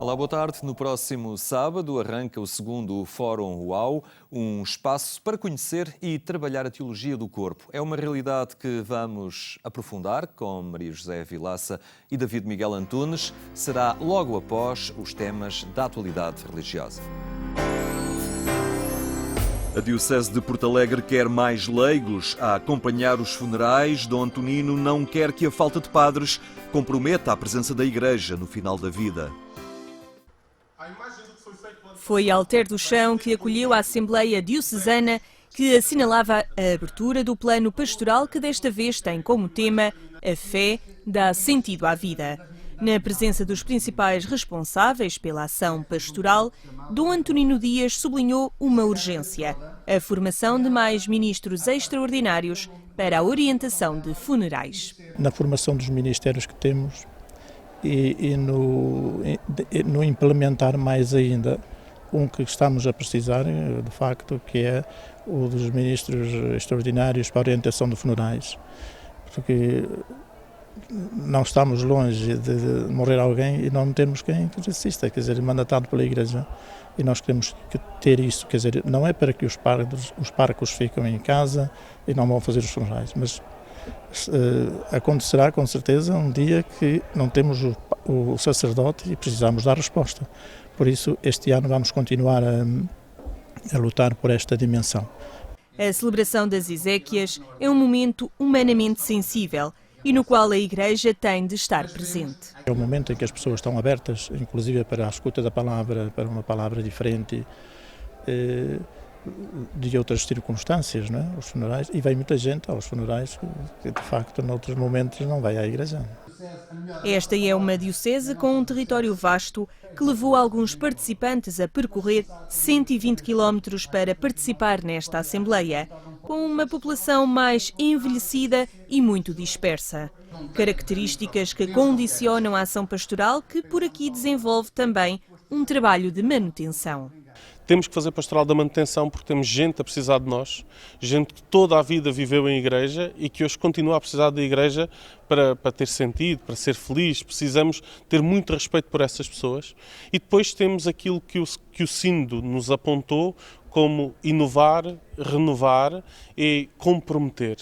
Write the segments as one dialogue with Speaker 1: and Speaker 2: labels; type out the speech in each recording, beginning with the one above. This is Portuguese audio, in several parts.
Speaker 1: Olá, boa tarde. No próximo sábado arranca o segundo Fórum UAU, um espaço para conhecer e trabalhar a teologia do corpo. É uma realidade que vamos aprofundar com Maria José Vilaça e David Miguel Antunes. Será logo após os temas da atualidade religiosa. A Diocese de Porto Alegre quer mais leigos a acompanhar os funerais. Dom Antonino não quer que a falta de padres comprometa a presença da Igreja no final da vida.
Speaker 2: Foi Alter do Chão que acolheu a Assembleia Diocesana, que assinalava a abertura do plano pastoral que desta vez tem como tema a fé dá sentido à vida. Na presença dos principais responsáveis pela ação pastoral, Dom Antonino Dias sublinhou uma urgência: a formação de mais ministros extraordinários para a orientação de funerais.
Speaker 3: Na formação dos ministérios que temos e no implementar mais ainda que estamos a precisar, de facto, que é o dos ministros extraordinários para a orientação de funerais. Porque não estamos longe de morrer alguém e não temos quem assista, quer dizer, mandatado pela Igreja. E nós queremos ter isso, quer dizer, não é para que os parcos fiquem em casa e não vão fazer os funerais, mas acontecerá com certeza um dia que não temos o sacerdote e precisamos dar resposta. Por isso, este ano vamos continuar a lutar por esta dimensão.
Speaker 2: A celebração das Exéquias é um momento humanamente sensível e no qual a Igreja tem de estar presente.
Speaker 3: É um momento em que as pessoas estão abertas, inclusive para a escuta da palavra, para uma palavra diferente de outras circunstâncias, não é? Os funerais, e vem muita gente aos funerais que de facto noutros momentos não vai à Igreja.
Speaker 2: Esta é uma diocese com um território vasto que levou alguns participantes a percorrer 120 quilómetros para participar nesta Assembleia, com uma população mais envelhecida e muito dispersa. Características que condicionam a ação pastoral, que por aqui desenvolve também um trabalho de manutenção.
Speaker 4: Temos que fazer pastoral da manutenção porque temos gente a precisar de nós, gente que toda a vida viveu em igreja e que hoje continua a precisar da igreja para ter sentido, para ser feliz. Precisamos ter muito respeito por essas pessoas. E depois temos aquilo que o Sínodo nos apontou como inovar, renovar e comprometer.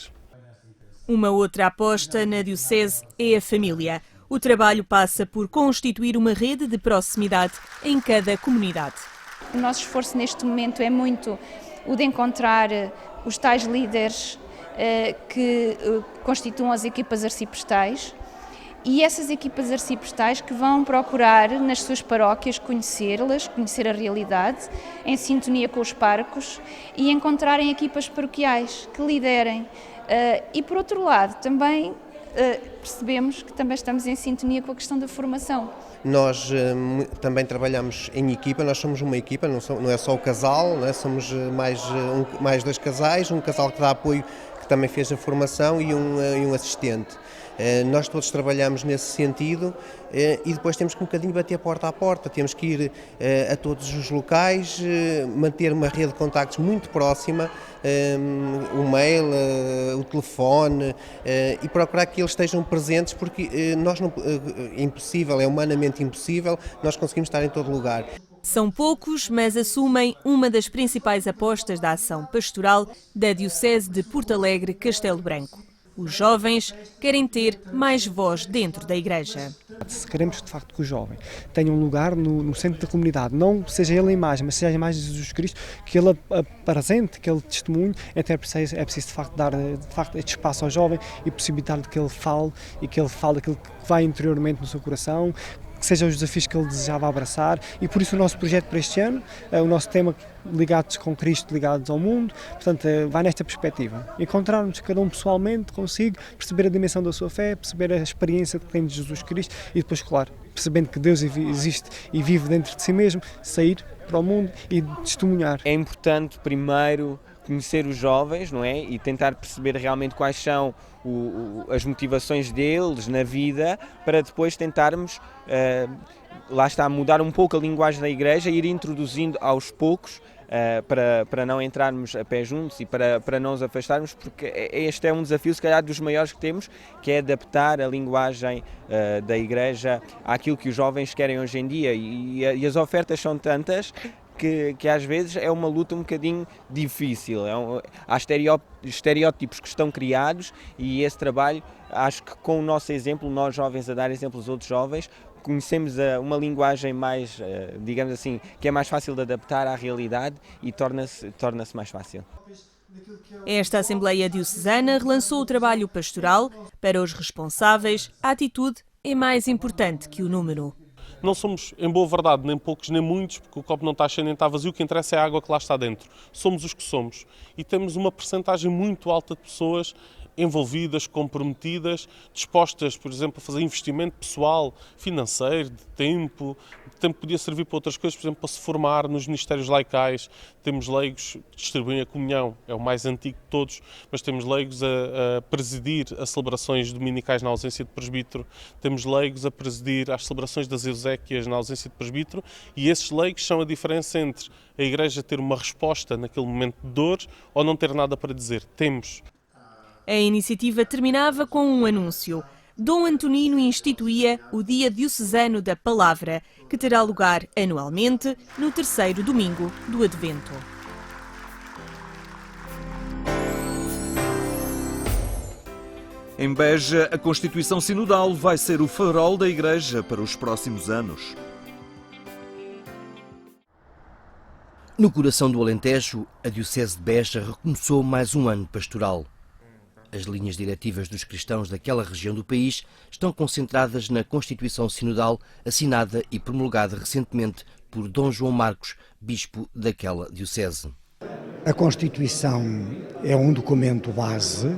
Speaker 2: Uma outra aposta na Diocese é a família. O trabalho passa por constituir uma rede de proximidade em cada comunidade.
Speaker 5: O nosso esforço neste momento é muito o de encontrar os tais líderes que constituam as equipas arciprestais e essas equipas arciprestais que vão procurar nas suas paróquias conhecê-las, conhecer a realidade, em sintonia com os parcos e encontrarem equipas paroquiais que liderem. E por outro lado também percebemos que também estamos em sintonia com a questão da formação.
Speaker 6: Nós também trabalhamos em equipa, nós somos uma equipa, não é só o casal, não é? Somos mais dois casais, um casal que dá apoio, que também fez a formação, e um assistente. Nós todos trabalhamos nesse sentido e depois temos que um bocadinho bater porta a porta, temos que ir a todos os locais, manter uma rede de contactos muito próxima, o mail, o telefone, e procurar que eles estejam presentes, porque é humanamente impossível nós conseguimos estar em todo lugar.
Speaker 2: São poucos, mas assumem uma das principais apostas da ação pastoral da Diocese de Porto Alegre Castelo Branco. Os jovens querem ter mais voz dentro da Igreja.
Speaker 7: Se queremos, de facto, que o jovem tenha um lugar no centro da comunidade, não seja ele a imagem, mas seja a imagem de Jesus Cristo, que ele apresente, que ele testemunhe, então é preciso de facto dar este espaço ao jovem e possibilitar que ele fale daquilo que vai interiormente no seu coração, que sejam os desafios que ele desejava abraçar, e por isso o nosso projeto para este ano, o nosso tema ligados com Cristo, ligados ao mundo, portanto vai nesta perspectiva. Encontrarmos cada um pessoalmente consigo, perceber a dimensão da sua fé, perceber a experiência que tem de Jesus Cristo e depois, claro, percebendo que Deus existe e vive dentro de si mesmo, sair para o mundo e testemunhar.
Speaker 8: É importante primeiro conhecer os jovens, não é? E tentar perceber realmente quais são as motivações deles na vida, para depois tentarmos, lá está, mudar um pouco a linguagem da Igreja e ir introduzindo aos poucos para não entrarmos a pé juntos e para não nos afastarmos, porque este é um desafio, se calhar, dos maiores que temos, que é adaptar a linguagem da Igreja àquilo que os jovens querem hoje em dia, e as ofertas são tantas que às vezes é uma luta um bocadinho difícil. Há estereótipos que estão criados, e esse trabalho, acho que com o nosso exemplo, nós jovens a dar exemplo aos outros jovens, conhecemos uma linguagem mais, digamos assim, que é mais fácil de adaptar à realidade e torna-se mais fácil.
Speaker 2: Esta Assembleia Diocesana relançou o trabalho pastoral. Para os responsáveis, a atitude é mais importante que o número.
Speaker 4: Não somos, em boa verdade, nem poucos nem muitos, porque o copo não está cheio nem está vazio, o que interessa é a água que lá está dentro. Somos os que somos. E temos uma percentagem muito alta de pessoas envolvidas, comprometidas, dispostas, por exemplo, a fazer investimento pessoal, financeiro, de tempo que podia servir para outras coisas, por exemplo, para se formar nos ministérios laicais. Temos leigos que distribuem a comunhão, é o mais antigo de todos, mas temos leigos a presidir as celebrações dominicais na ausência de presbítero, temos leigos a presidir as celebrações das exéquias na ausência de presbítero, e esses leigos são a diferença entre a Igreja ter uma resposta naquele momento de dor ou não ter nada para dizer. Temos.
Speaker 2: A iniciativa terminava com um anúncio. Dom Antonino instituía o Dia Diocesano da Palavra, que terá lugar anualmente no terceiro domingo do Advento.
Speaker 1: Em Beja, a Constituição Sinodal vai ser o farol da Igreja para os próximos anos.
Speaker 9: No coração do Alentejo, a Diocese de Beja recomeçou mais um ano pastoral. As linhas diretivas dos cristãos daquela região do país estão concentradas na Constituição Sinodal, assinada e promulgada recentemente por Dom João Marcos, bispo daquela diocese.
Speaker 10: A Constituição é um documento base.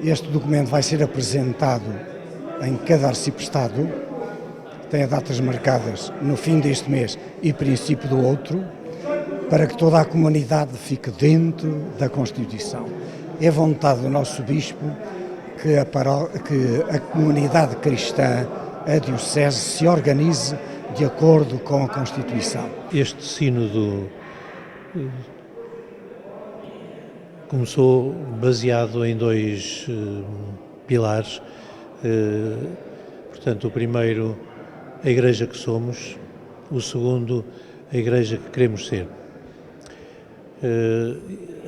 Speaker 10: Este documento vai ser apresentado em cada arciprestado, tem as datas marcadas no fim deste mês e princípio do outro, para que toda a comunidade fique dentro da Constituição. É vontade do nosso bispo que a comunidade cristã, a diocese, se organize de acordo com a Constituição.
Speaker 3: Este sínodo começou baseado em dois pilares. Portanto, o primeiro, a Igreja que somos, o segundo, a Igreja que queremos ser.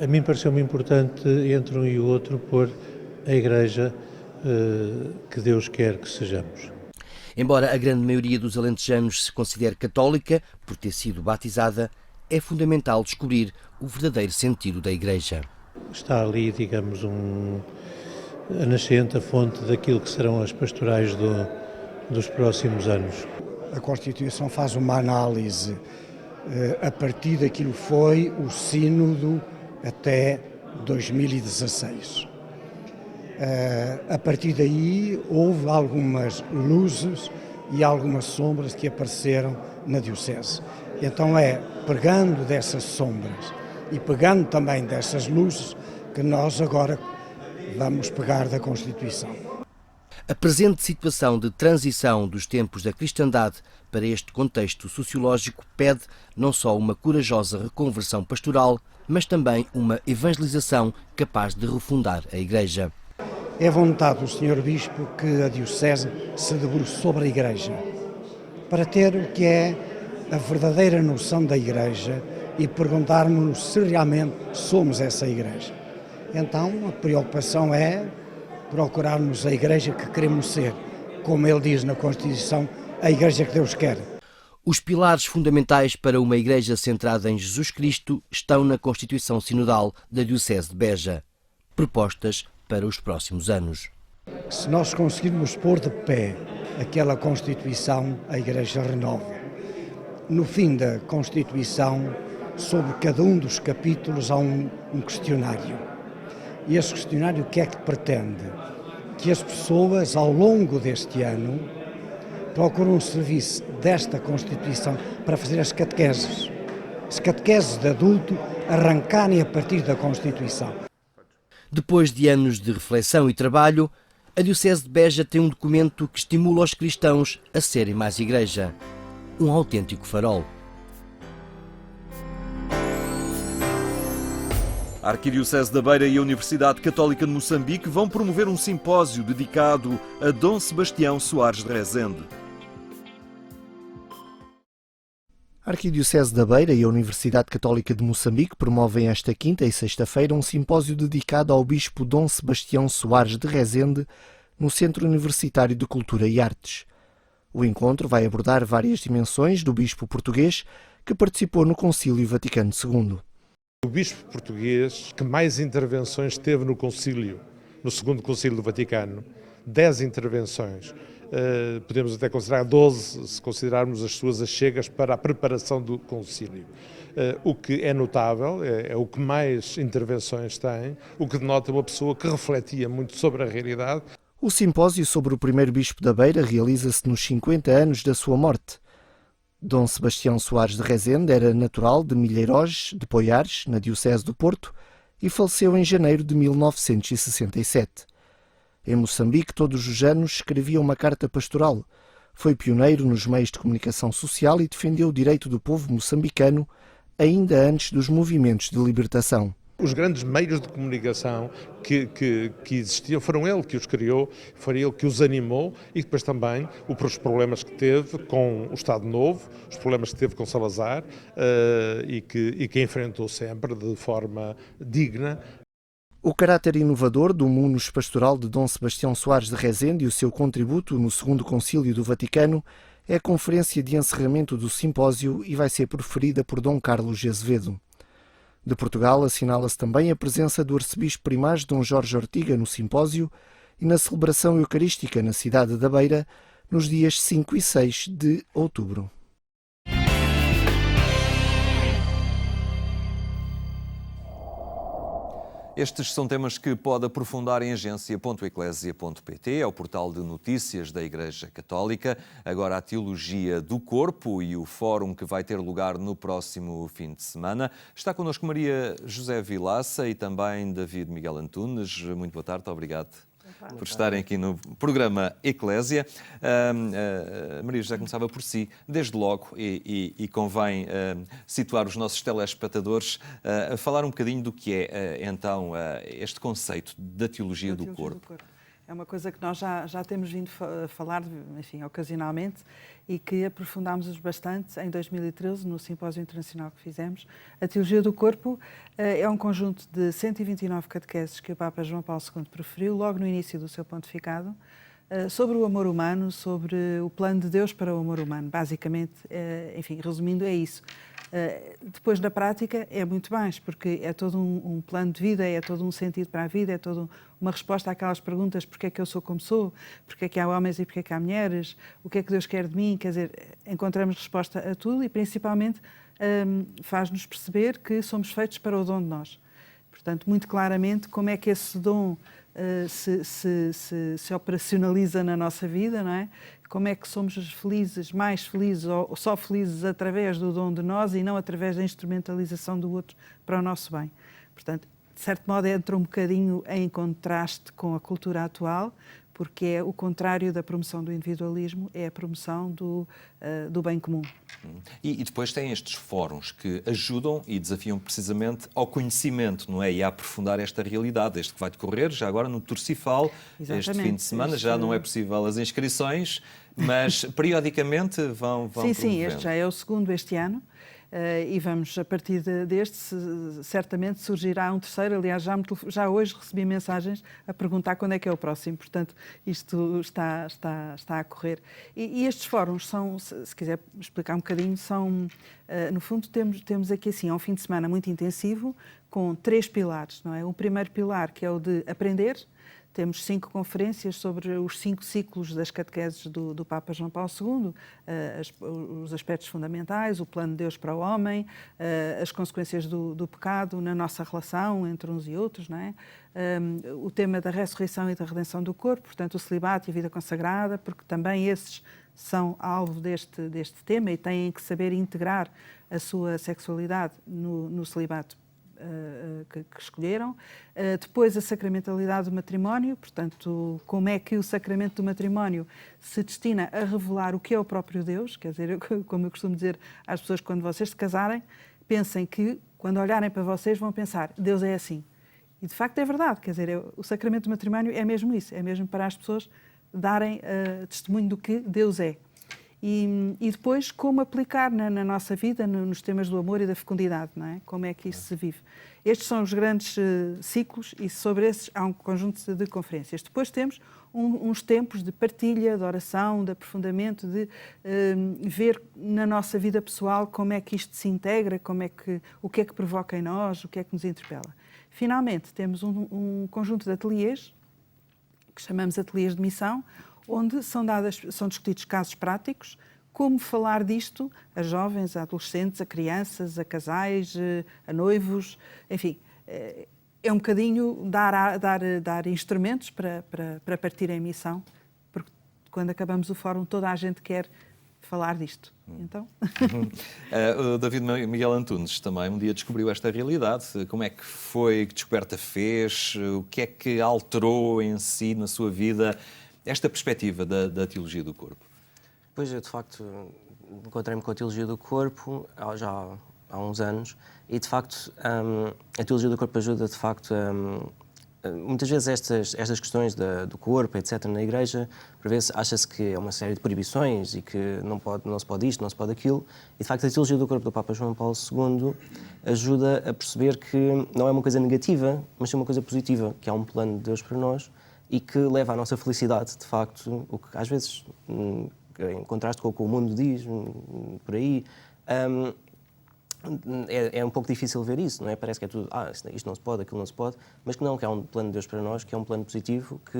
Speaker 3: A mim pareceu-me importante, entre um e o outro, pôr a Igreja que Deus quer que sejamos.
Speaker 9: Embora a grande maioria dos alentejanos se considere católica, por ter sido batizada, é fundamental descobrir o verdadeiro sentido da Igreja.
Speaker 3: Está ali, digamos, a nascente, a fonte daquilo que serão as pastorais dos próximos anos.
Speaker 10: A Constituição faz uma análise a partir daquilo que foi o sínodo até 2016. A partir daí houve algumas luzes e algumas sombras que apareceram na diocese. Então pegando dessas sombras e pegando também dessas luzes que nós agora vamos pegar da Constituição.
Speaker 9: A presente situação de transição dos tempos da cristandade para este contexto sociológico pede não só uma corajosa reconversão pastoral, mas também uma evangelização capaz de refundar a Igreja.
Speaker 10: É vontade do Sr. Bispo que a Diocese se debruce sobre a Igreja, para ter o que é a verdadeira noção da Igreja e perguntarmos se realmente somos essa Igreja. Então, a preocupação é procurarmos a Igreja que queremos ser, como ele diz na Constituição, a Igreja que Deus quer.
Speaker 9: Os pilares fundamentais para uma Igreja centrada em Jesus Cristo estão na Constituição Sinodal da Diocese de Beja. Propostas para os próximos anos.
Speaker 10: Se nós conseguirmos pôr de pé aquela Constituição, a Igreja renova. No fim da Constituição, sobre cada um dos capítulos há um questionário. E esse questionário o que é que pretende? Que as pessoas, ao longo deste ano, procuram um serviço desta Constituição para fazer as catequeses. As catequeses de adulto arrancarem a partir da Constituição.
Speaker 9: Depois de anos de reflexão e trabalho, a Diocese de Beja tem um documento que estimula os cristãos a serem mais Igreja. Um autêntico farol.
Speaker 1: A Arquidiocese da Beira e a Universidade Católica de Moçambique vão promover um simpósio dedicado a Dom Sebastião Soares de Rezende.
Speaker 9: A Arquidiocese da Beira e a Universidade Católica de Moçambique promovem esta quinta e sexta-feira um simpósio dedicado ao Bispo Dom Sebastião Soares de Rezende no Centro Universitário de Cultura e Artes. O encontro vai abordar várias dimensões do bispo português que participou no Concílio Vaticano II.
Speaker 11: O bispo português que mais intervenções teve no Concílio, no Segundo Concílio do Vaticano, 10 intervenções. Podemos até considerar 12, se considerarmos as suas achegas para a preparação do concílio. O que é notável, é o que mais intervenções tem, o que denota uma pessoa que refletia muito sobre a realidade.
Speaker 9: O simpósio sobre o primeiro bispo da Beira realiza-se nos 50 anos da sua morte. Dom Sebastião Soares de Rezende era natural de Milheiros de Poiares, na Diocese do Porto, e faleceu em janeiro de 1967. Em Moçambique, todos os anos escrevia uma carta pastoral. Foi pioneiro nos meios de comunicação social e defendeu o direito do povo moçambicano ainda antes dos movimentos de libertação.
Speaker 11: Os grandes meios de comunicação que existiam, foram ele que os criou, foi ele que os animou e depois também os problemas que teve com o Estado Novo, os problemas que teve com Salazar e que enfrentou sempre de forma digna.
Speaker 9: O caráter inovador do munus pastoral de Dom Sebastião Soares de Rezende e o seu contributo no Segundo Concílio do Vaticano é a conferência de encerramento do simpósio e vai ser proferida por Dom Carlos de Azevedo. De Portugal assinala-se também a presença do arcebispo primaz Dom Jorge Ortiga no simpósio e na celebração eucarística na cidade da Beira nos dias 5 e 6 de outubro.
Speaker 1: Estes são temas que pode aprofundar em agência.eclesia.pt, é o portal de notícias da Igreja Católica. Agora a Teologia do Corpo e o fórum que vai ter lugar no próximo fim de semana. Está connosco Maria José Vilaça e também David Miguel Antunes. Muito boa tarde, obrigado por estarem aqui no programa Eclésia. Maria José começava por si, desde logo, e convém situar os nossos telespectadores a falar um bocadinho do que é, então, este conceito da teologia do corpo.
Speaker 12: É uma coisa que nós já temos vindo a falar, enfim, ocasionalmente, e que aprofundámos bastante em 2013, no simpósio internacional que fizemos. A Teologia do Corpo é um conjunto de 129 catequeses que o Papa João Paulo II proferiu logo no início do seu pontificado, sobre o amor humano, sobre o plano de Deus para o amor humano. Basicamente, enfim, resumindo, é isso. Depois, na prática, é muito mais, porque é todo um plano de vida, é todo um sentido para a vida, é toda uma resposta àquelas perguntas: porque é que eu sou como sou, porque é que há homens e porque é que há mulheres, o que é que Deus quer de mim. Quer dizer, encontramos resposta a tudo e, principalmente, faz-nos perceber que somos feitos para o dom de nós. Portanto, muito claramente, como é que esse dom se operacionaliza na nossa vida, não é? Como é que somos felizes, mais felizes ou só felizes através do dom de nós e não através da instrumentalização do outro para o nosso bem. Portanto, de certo modo, entra um bocadinho em contraste com a cultura atual, porque é o contrário da promoção do individualismo, é a promoção do bem comum.
Speaker 1: E depois tem estes fóruns que ajudam e desafiam precisamente ao conhecimento, não é? E a aprofundar esta realidade. Este que vai decorrer já agora no Torcifal, este fim de semana. Já não é possível as inscrições, mas periodicamente vão
Speaker 12: Sim, este já é o segundo este ano. E vamos, a partir deste, certamente surgirá um terceiro. Aliás, já hoje recebi mensagens a perguntar quando é que é o próximo. Portanto, isto está a correr. E estes fóruns são, se quiser explicar um bocadinho, são, no fundo, temos aqui assim, um fim de semana muito intensivo, com 3 pilares, não é? O primeiro pilar, que é o de aprender. Temos 5 conferências sobre os 5 ciclos das catequeses do Papa João Paulo II, os aspectos fundamentais, o plano de Deus para o homem, as consequências do pecado na nossa relação entre uns e outros, não é? O tema da ressurreição e da redenção do corpo, portanto, o celibato e a vida consagrada, porque também esses são alvo deste tema e têm que saber integrar a sua sexualidade no celibato que escolheram. Depois, a sacramentalidade do matrimónio, portanto, como é que o sacramento do matrimónio se destina a revelar o que é o próprio Deus. Quer dizer, como eu costumo dizer às pessoas, quando vocês se casarem, pensem que quando olharem para vocês vão pensar, Deus é assim. E de facto é verdade, quer dizer, o sacramento do matrimónio é mesmo isso, é mesmo para as pessoas darem testemunho do que Deus é. E depois como aplicar na nossa vida, nos temas do amor e da fecundidade, não é? Como é que isso se vive. Estes são os grandes ciclos e sobre esses há um conjunto de conferências. Depois temos uns tempos de partilha, de oração, de aprofundamento, de ver na nossa vida pessoal como é que isto se integra, o que é que provoca em nós, o que é que nos interpela. Finalmente, temos um conjunto de ateliês, que chamamos ateliês de missão, onde são discutidos casos práticos, como falar disto a jovens, a adolescentes, a crianças, a casais, a noivos, enfim, é um bocadinho dar instrumentos para partir em missão, porque quando acabamos o fórum toda a gente quer falar disto. Então...
Speaker 1: O David Miguel Antunes também um dia descobriu esta realidade. Como é que foi, que descoberta fez, o que é que alterou em si, na sua vida, esta perspectiva da teologia do corpo?
Speaker 13: Pois, eu de facto encontrei-me com a teologia do corpo já há uns anos e de facto a teologia do corpo ajuda de facto muitas vezes estas questões do corpo, etc., na Igreja, por vezes acha-se que é uma série de proibições e que não se pode isto, não se pode aquilo, e de facto a teologia do corpo do Papa João Paulo II ajuda a perceber que não é uma coisa negativa, mas sim uma coisa positiva, que há um plano de Deus para nós e que leva à nossa felicidade, de facto, o que às vezes, em contraste com o que o mundo diz, por aí, é um pouco difícil ver isso, não é? Parece que é tudo, isto não se pode, aquilo não se pode, mas que não, que há um plano de Deus para nós, que é um plano positivo, que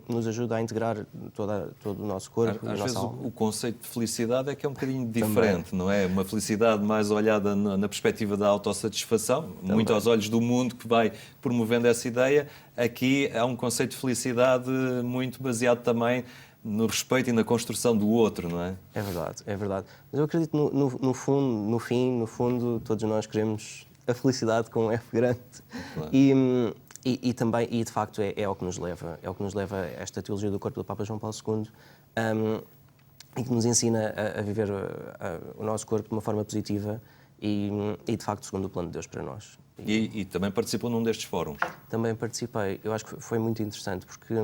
Speaker 13: nos ajuda a integrar todo o nosso corpo e a nossa alma.
Speaker 1: O conceito de felicidade é que é um bocadinho diferente, não é? Uma felicidade mais olhada na perspectiva da autossatisfação, muito aos olhos do mundo que vai promovendo essa ideia. Aqui há um conceito de felicidade muito baseado também no respeito e na construção do outro, não é?
Speaker 13: É verdade, é verdade. Mas eu acredito no fundo, todos nós queremos a felicidade com um F grande. Claro. E também, e de facto é o que nos leva, a esta teologia do corpo do Papa João Paulo II, e que nos ensina a viver o nosso corpo de uma forma positiva e de facto segundo o plano de Deus para nós.
Speaker 1: E também participou num destes fóruns?
Speaker 13: Também participei. Eu acho que foi muito interessante porque,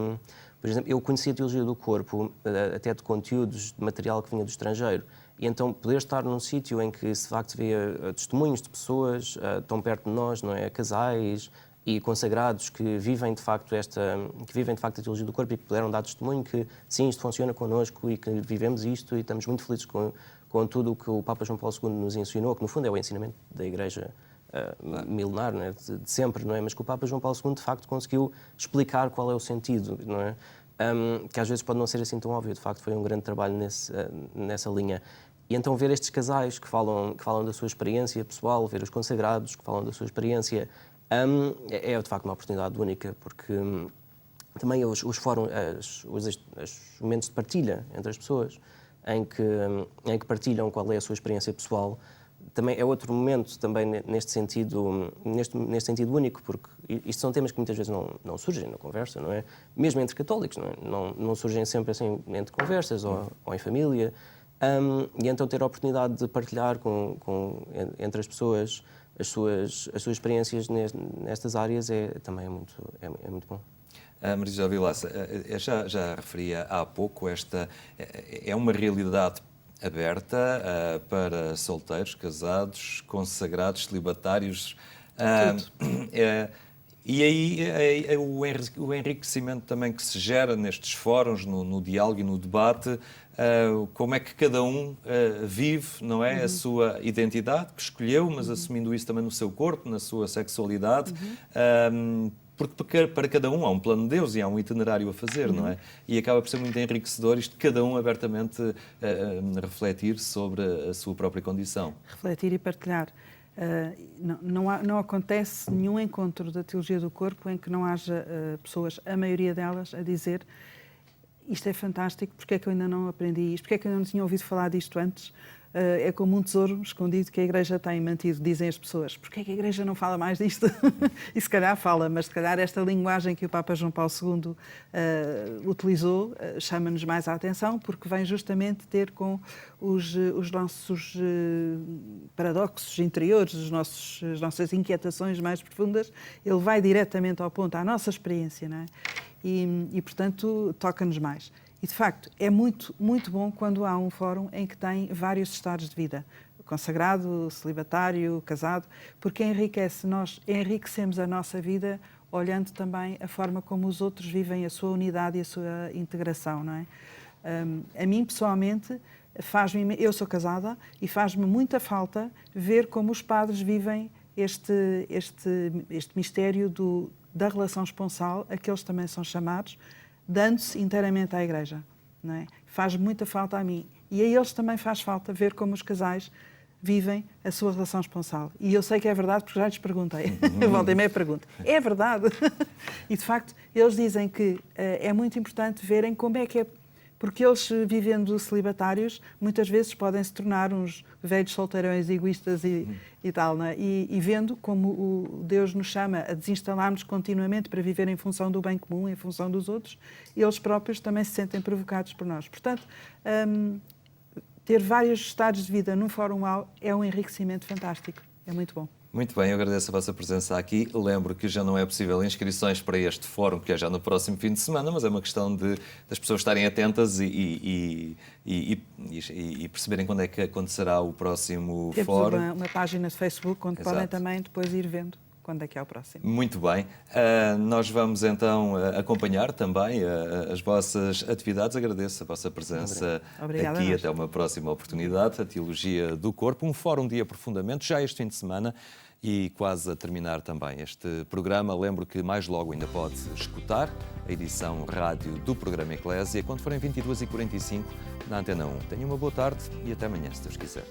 Speaker 13: por exemplo, eu conhecia a teologia do corpo até de conteúdos, de material que vinha do estrangeiro. E então poder estar num sítio em que de facto via testemunhos de pessoas tão perto de nós, não é? Casais e consagrados que vivem de facto a teologia do corpo e que puderam dar testemunho que sim, isto funciona connosco e que vivemos isto e estamos muito felizes com tudo o que o Papa João Paulo II nos ensinou, que no fundo é o ensinamento da Igreja milenar, não é? De sempre, não é? Mas que o Papa João Paulo II de facto conseguiu explicar qual é o sentido, não é? Que às vezes pode não ser assim tão óbvio, de facto foi um grande trabalho nessa linha. E então ver estes casais que falam da sua experiência pessoal, ver os consagrados que falam da sua experiência, é de facto uma oportunidade única, porque também os fóruns, os momentos de partilha entre as pessoas, em que partilham qual é a sua experiência pessoal, também é outro momento também neste sentido único, porque isto são temas que muitas vezes não surgem na conversa, não é? Mesmo entre católicos, não é? Não surgem sempre assim entre conversas ou em família. E então ter a oportunidade de partilhar entre as pessoas as suas experiências nestas áreas também é muito bom.
Speaker 1: Maria José Vilaça, já referia há pouco, esta é uma realidade aberta para solteiros, casados, consagrados, celibatários. E aí o enriquecimento também que se gera nestes fóruns, no diálogo e no debate, como é que cada um vive, não é, a sua identidade que escolheu, mas assumindo isso também no seu corpo, na sua sexualidade, porque para cada um há um plano de Deus e há um itinerário a fazer, não é? E acaba por ser muito enriquecedor isto, cada um abertamente refletir sobre a sua própria condição.
Speaker 12: Refletir e partilhar. Não acontece nenhum encontro da teologia do corpo em que não haja pessoas, a maioria delas, a dizer isto é fantástico, porque é que eu ainda não aprendi isto, porque é que eu não tinha ouvido falar disto antes? É como um tesouro escondido que a Igreja tem mantido, dizem as pessoas. Porquê é que a Igreja não fala mais disto? E se calhar fala, mas se calhar esta linguagem que o Papa João Paulo II utilizou chama-nos mais a atenção, porque vem justamente ter com os nossos paradoxos interiores, as nossas inquietações mais profundas. Ele vai diretamente ao ponto, à nossa experiência, não é? E portanto, toca-nos mais. E, de facto, é muito, muito bom quando há um fórum em que tem vários estados de vida, consagrado, celibatário, casado, porque nós enriquecemos a nossa vida olhando também a forma como os outros vivem a sua unidade e a sua integração, não é? A mim, pessoalmente, eu sou casada e faz-me muita falta ver como os padres vivem este mistério da relação esponsal, a que eles também são chamados, dando-se inteiramente à Igreja. Não é? Faz muita falta a mim. E a eles também faz falta ver como os casais vivem a sua relação esponsal. E eu sei que é verdade porque já lhes perguntei. Volta e meia pergunta. É verdade. E, de facto, eles dizem que é muito importante verem como é que é. Porque eles, vivendo celibatários, muitas vezes podem se tornar uns velhos solteirões egoístas e tal, não é? E vendo como o Deus nos chama a desinstalar-nos continuamente para viver em função do bem comum, em função dos outros, eles próprios também se sentem provocados por nós. Portanto, ter vários estados de vida num fórum é um enriquecimento fantástico. É muito bom.
Speaker 1: Muito bem, eu agradeço a vossa presença aqui. Lembro que já não é possível inscrições para este fórum, que é já no próximo fim de semana, mas é uma questão das pessoas estarem atentas e perceberem quando é que acontecerá o próximo fórum.
Speaker 12: Temos uma página de Facebook onde podem também depois ir vendo quando é que é o próximo.
Speaker 1: Muito bem. Nós vamos então acompanhar também as vossas atividades. Agradeço a vossa presença aqui. Até uma próxima oportunidade. A Teologia do Corpo, um fórum de aprofundamento já este fim de semana. E quase a terminar também este programa, lembro que mais logo ainda pode escutar a edição rádio do programa Eclésia, quando forem 22h45 na Antena 1. Tenha uma boa tarde e até amanhã, se Deus quiser.